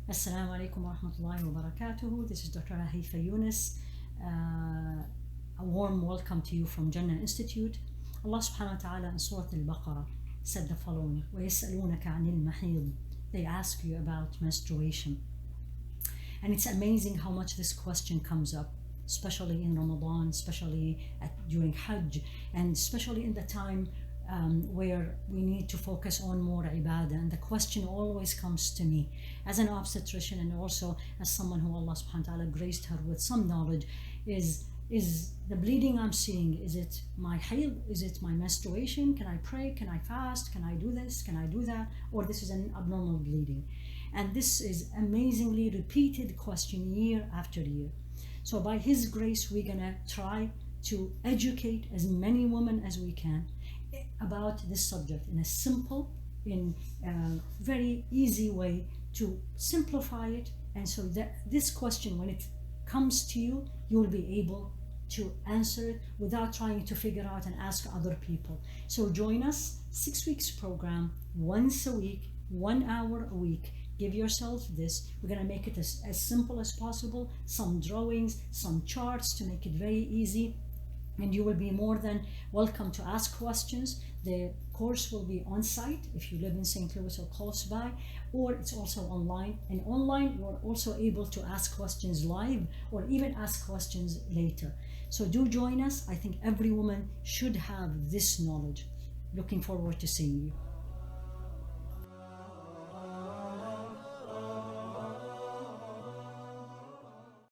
Assalamu alaikum wa rahmatullahi wa barakatuhu. This is Dr. Haifaa Younis. A warm welcome to you from Jannah Institute. Allah subhanahu wa ta'ala in Surah Al-Baqarah said the following: وَيَسْأَلُونَكَ عَنِ الْمَحِيضِ. They ask you about menstruation. And it's amazing how much this question comes up, especially in Ramadan, especially during Hajj, and especially in the time where we need to focus on more ibadah. And the question always comes to me as an obstetrician and also as someone who Allah subhanahu wa ta'ala graced her with some knowledge, is the bleeding I'm seeing, is it my hayd? Is it my menstruation? Can I pray? Can I fast? Can I do this? Can I do that? Or this is an abnormal bleeding? And this is amazingly repeated question year after year. So by His grace, we're gonna try to educate as many women as we can about this subject in a simple, very easy way to simplify it. And so that this question, when it comes to you, you'll be able to answer it without trying to figure out and ask other people. So join us, 6 weeks program, once a week, 1 hour a week. Give yourself this. We're going to make it as simple as possible, some drawings, some charts to make it very easy. And you will be more than welcome to ask questions. The course will be on site if you live in St. Louis or close by, or it's also online. And online, you're also able to ask questions live or even ask questions later. So do join us. I think every woman should have this knowledge. Looking forward to seeing you.